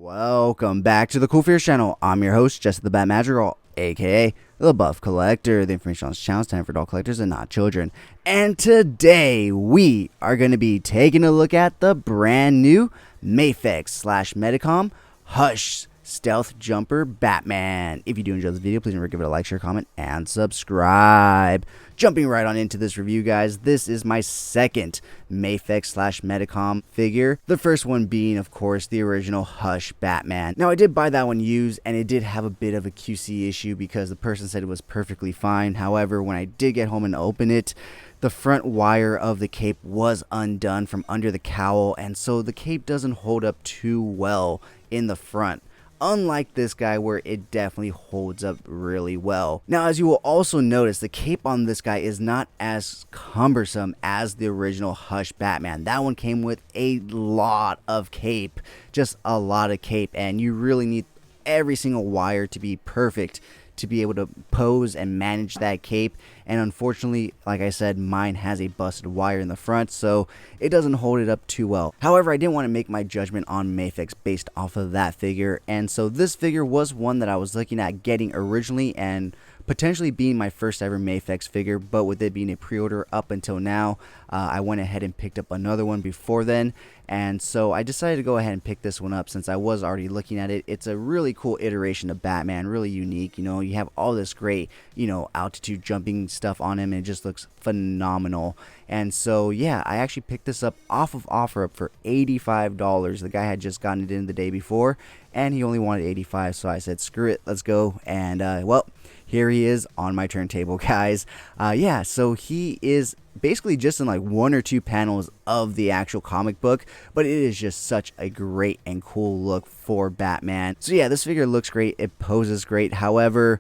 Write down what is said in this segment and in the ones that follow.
Welcome back to the CoolFigurez channel. I'm your host, Jesse the Bat Madrigal, aka the Buff Collector. The information on this channel is time for adult collectors and not children. And today we are going to be taking a look at the brand new Mafex / Medicom Hush Stealth Jumper Batman. If you do enjoy this video, please remember to give it a like, share, comment, and subscribe. Jumping right on into this review, guys, this is my second Mafex / Medicom figure. The first one being, of course, the original Hush Batman. Now, I did buy that one used, and it did have a bit of a QC issue because the person said it was perfectly fine. However, when I did get home and open it, the front wire of the cape was undone from under the cowl, and so the cape doesn't hold up too well in the front. Unlike this guy, where it definitely holds up really well. Now, as you will also notice, the cape on this guy is not as cumbersome as the original Hush Batman. That one came with a lot of cape, just a lot of cape, and you really need every single wire to be perfect to be able to pose and manage that cape. And unfortunately, like I said, mine has a busted wire in the front, so it doesn't hold it up too well. However, I didn't want to make my judgment on Mafex based off of that figure, and so this figure was one that I was looking at getting originally and potentially being my first ever Mafex figure, but with it being a pre-order up until now, I went ahead and picked up another one before then, and so I decided to go ahead and pick this one up since I was already looking at it. It's a really cool iteration of Batman, really unique. You know, you have all this great, altitude jumping stuff on him, and it just looks phenomenal. And so yeah, I actually picked this up off of OfferUp for $85. The guy had just gotten it in the day before, and he only wanted $85, so I said screw it, let's go. And well, here he is on my turntable, guys. Yeah, so he is basically just in like one or two panels of the actual comic book, but it is just such a great and cool look for Batman. So yeah, this figure looks great, it poses great. However,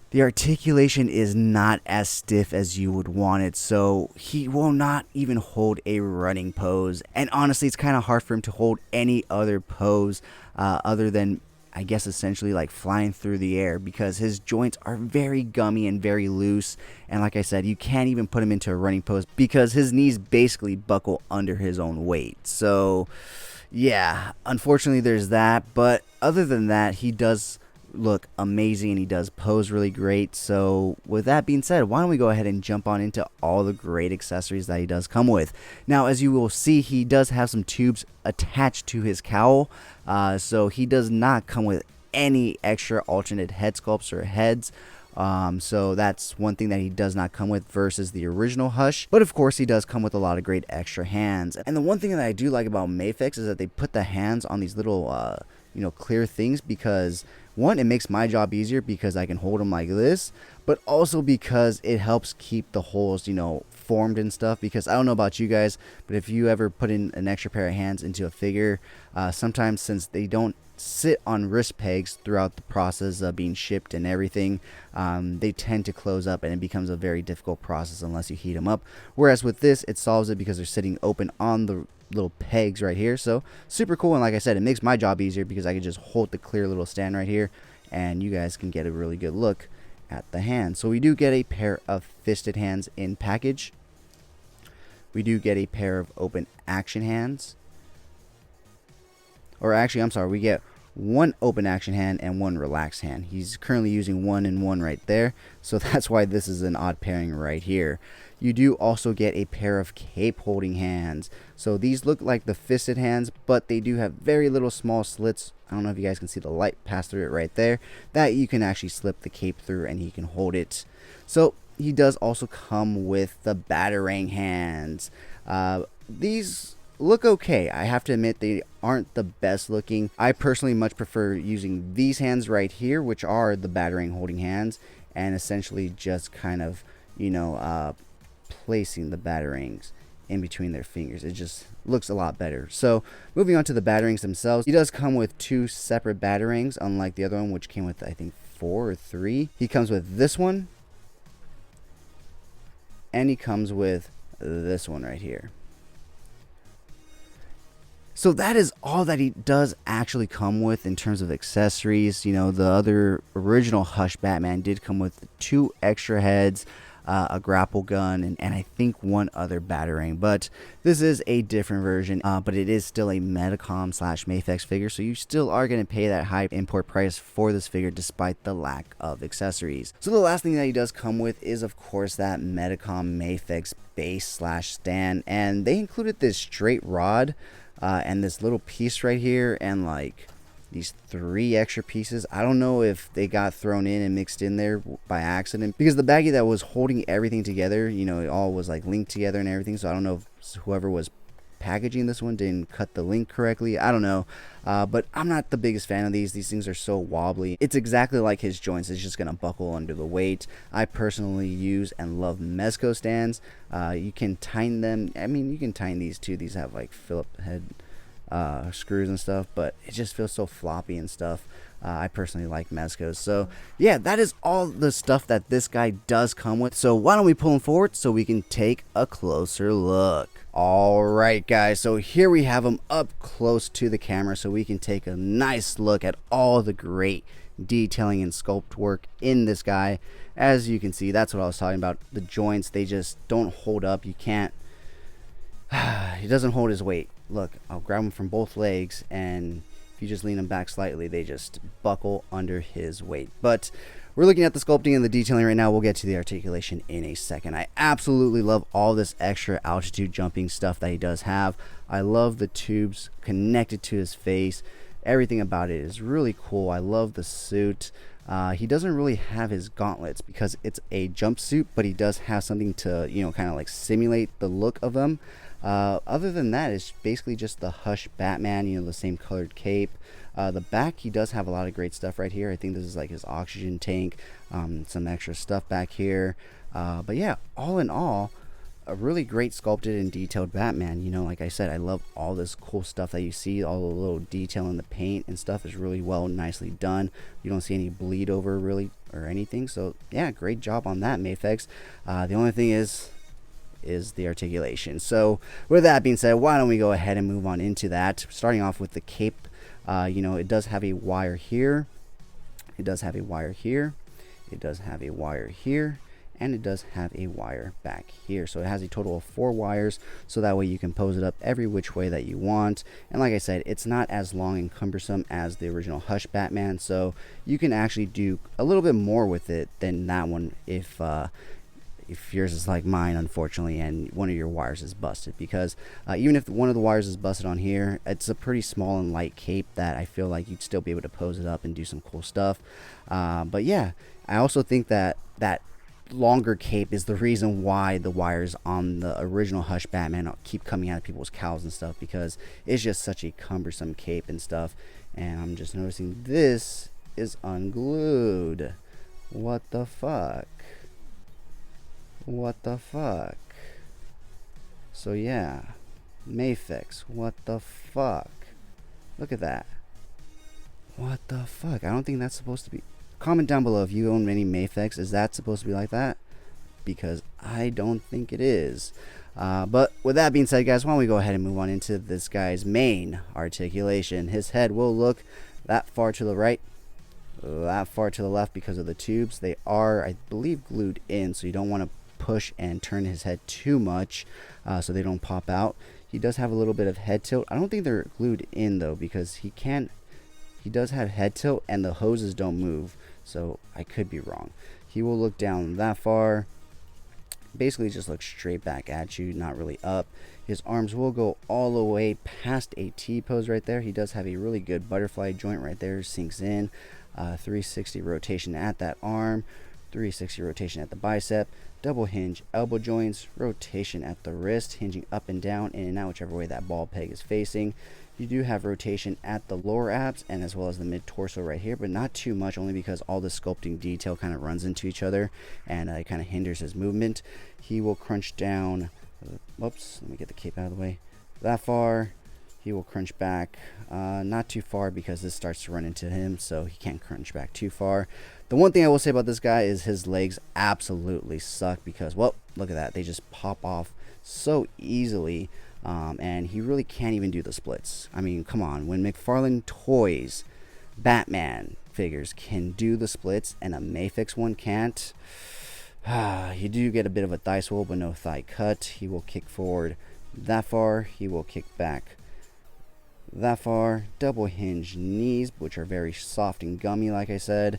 the articulation is not as stiff as you would want it, so he will not even hold a running pose. And honestly, it's kind of hard for him to hold any other pose other than, I guess, essentially like flying through the air, because his joints are very gummy and very loose. And like I said, you can't even put him into a running pose because his knees basically buckle under his own weight. So yeah, unfortunately there's that. But other than that, he does look amazing and he does pose really great. So with that being said, why don't we go ahead and jump on into all the great accessories that he does come with. Now, as you will see, he does have some tubes attached to his cowl, so he does not come with any extra alternate head sculpts or heads. So that's one thing that he does not come with versus the original Hush. But of course, he does come with a lot of great extra hands. And the one thing that I do like about Mafex is that they put the hands on these little clear things, because one, it makes my job easier because I can hold them like this, but also because it helps keep the holes, formed and stuff. Because I don't know about you guys, but if you ever put in an extra pair of hands into a figure, sometimes since they don't sit on wrist pegs throughout the process of being shipped and everything, they tend to close up, and it becomes a very difficult process unless you heat them up. Whereas with this, it solves it because they're sitting open on the little pegs right here. So super cool. And like I said, it makes my job easier because I can just hold the clear little stand right here, and you guys can get a really good look at the hand. So we do get a pair of fisted hands in package. We do get a pair of open action hands. Or actually, I'm sorry, we get one open action hand and one relaxed hand. He's currently using one and one right there, so that's why this is an odd pairing right here. You do also get a pair of cape holding hands. So these look like the fisted hands, but they do have very little small slits. I don't know if you guys can see the light pass through it right there, that you can actually slip the cape through and he can hold it. So he does also come with the Batarang hands. These look okay. I have to admit, they aren't the best looking. I personally much prefer using these hands right here, which are the Batarang holding hands, and essentially just kind of placing the Batarangs in between their fingers. It just looks a lot better. So moving on to the Batarangs themselves, he does come with two separate Batarangs, unlike the other one, which came with I think 4 or 3. He comes with this one, and he comes with this one right here. So that is all that he does actually come with in terms of accessories. The other original Hush Batman did come with 2 extra heads. a grapple gun, and I think one other batarang. But this is a different version, but it is still a Medicom slash Mafex figure, so you still are going to pay that high import price for this figure despite the lack of accessories. So the last thing that he does come with is, of course, that Medicom Mafex base slash stand, and they included this straight rod and this little piece right here, and like these 3 extra pieces. I don't know if they got thrown in and mixed in there by accident, because the baggie that was holding everything together, you know, it all was like linked together and everything. So I don't know if whoever was packaging this one didn't cut the link correctly. I don't know, but I'm not the biggest fan of these things are so wobbly. It's exactly like his joints, it's just gonna buckle under the weight. I personally use and love Mezco stands. You can tighten them. I mean, you can tighten these too. These have like Phillip head screws and stuff, but it just feels so floppy and stuff. I personally like Mezcos. So yeah, that is all the stuff that this guy does come with. So why don't we pull him forward so we can take a closer look. Alright guys, so here we have him up close to the camera so we can take a nice look at all the great detailing and sculpt work in this guy. As you can see, that's what I was talking about. The joints, they just don't hold up. You can't he doesn't hold his weight. Look, I'll grab him from both legs, and if you just lean him back slightly, they just buckle under his weight. But we're looking at the sculpting and the detailing right now. We'll get to the articulation in a second. I absolutely love all this extra altitude jumping stuff that he does have. I love the tubes connected to his face. Everything about it is really cool. I love the suit. He doesn't really have his gauntlets because it's a jumpsuit, but he does have something to, you know, kind of like simulate the look of them. Other than that, it's basically just the Hush Batman, you know, the same colored cape. The back, he does have a lot of great stuff right here. I think this is like his oxygen tank, some extra stuff back here. But yeah, all in all, a really great sculpted and detailed Batman. You know, like I said, I love all this cool stuff that you see. All the little detail in the paint and stuff is really well, nicely done. You don't see any bleed over really or anything. So yeah, great job on that, Mafex. The only thing is the articulation. So with that being said, why don't we go ahead and move on into that, starting off with the cape. You know, it does have a wire here, it does have a wire here, it does have a wire here, and it does have a wire back here. So it has a total of 4 wires, so that way you can pose it up every which way that you want. And like I said, it's not as long and cumbersome as the original Hush Batman, so you can actually do a little bit more with it than that one if yours is like mine, unfortunately, and one of your wires is busted. Because even if one of the wires is busted on here, it's a pretty small and light cape that I feel like you'd still be able to pose it up and do some cool stuff. But yeah, I also think that that longer cape is the reason why the wires on the original Hush Batman keep coming out of people's cowls and stuff, because it's just such a cumbersome cape and stuff. And I'm just noticing this is unglued. What the fuck? What the fuck? So yeah, Mafex, what the fuck? Look at that. What the fuck? I don't think that's supposed to be. Comment down below if you own any Mafex. Is that supposed to be like that? Because I don't think it is. But with that being said, guys, why don't we go ahead and move on into this guy's main articulation. His head will look that far to the right, that far to the left, because of the tubes. They are, I believe, glued in, so you don't want to push and turn his head too much so they don't pop out. He does have a little bit of head tilt. I don't think they're glued in though, because he does have head tilt and the hoses don't move, so I could be wrong. He will look down that far, basically just look straight back at you, not really up. His arms will go all the way past a T pose right there. He does have a really good butterfly joint right there, sinks in. 360 rotation at that arm, 360 rotation at the bicep, double hinge elbow joints, rotation at the wrist, hinging up and down, in and out, whichever way that ball peg is facing. You do have rotation at the lower abs and as well as the mid torso right here, but not too much, only because all the sculpting detail kind of runs into each other and it kind of hinders his movement. He will crunch down, whoops, let me get the cape out of the way, that far. He will crunch back, not too far, because this starts to run into him, so he can't crunch back too far. The one thing I will say about this guy is his legs absolutely suck, because, well, look at that, they just pop off so easily, and he really can't even do the splits. I mean, come on, when McFarlane Toys Batman figures can do the splits and a Mafex one can't, You do get a bit of a thigh swivel, but no thigh cut. He will kick forward that far. He will kick back that far. Double hinge knees, which are very soft and gummy, like I said.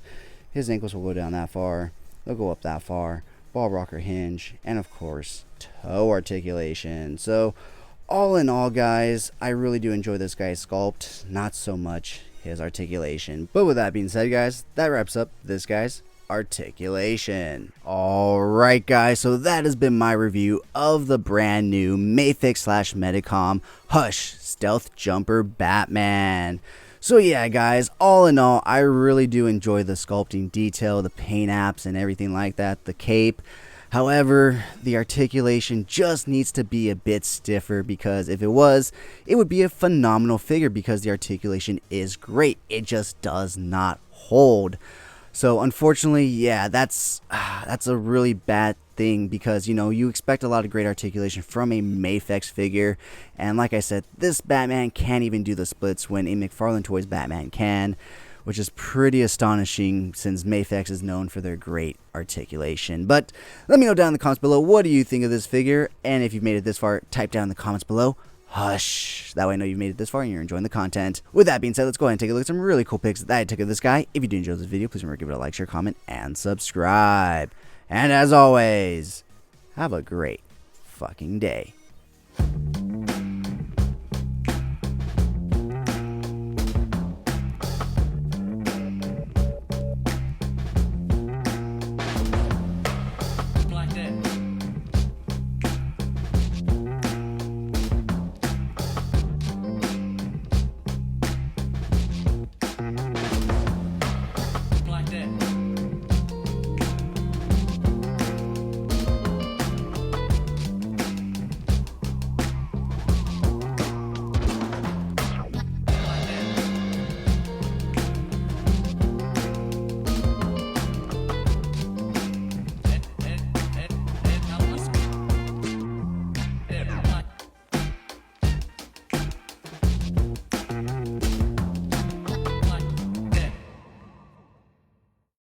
His ankles will go down that far. They'll go up that far. Ball rocker hinge, and of course, toe articulation. So, all in all, guys, I really do enjoy this guy's sculpt. Not so much his articulation. But with that being said, guys, that wraps up this guy's articulation. Alright, guys, so that has been my review of the brand new Mafex / Medicom Hush Stealth Jumper Batman. So yeah, guys, all in all, I really do enjoy the sculpting detail, the paint apps and everything like that, the cape. However, the articulation just needs to be a bit stiffer, because if it was, it would be a phenomenal figure, because the articulation is great. It just does not hold. So unfortunately, yeah, that's a really bad thing, because, you know, you expect a lot of great articulation from a Mafex figure, and like I said, this Batman can't even do the splits when a McFarlane Toys Batman can, which is pretty astonishing, since Mafex is known for their great articulation. But let me know down in the comments below, what do you think of this figure? And if you've made it this far, type down in the comments below, hush. That way I know you've made it this far and you're enjoying the content. With that being said, let's go ahead and take a look at some really cool pics that I took of this guy. If you did enjoy this video, please remember to give it a like, share, comment, and subscribe. And as always, have a great fucking day.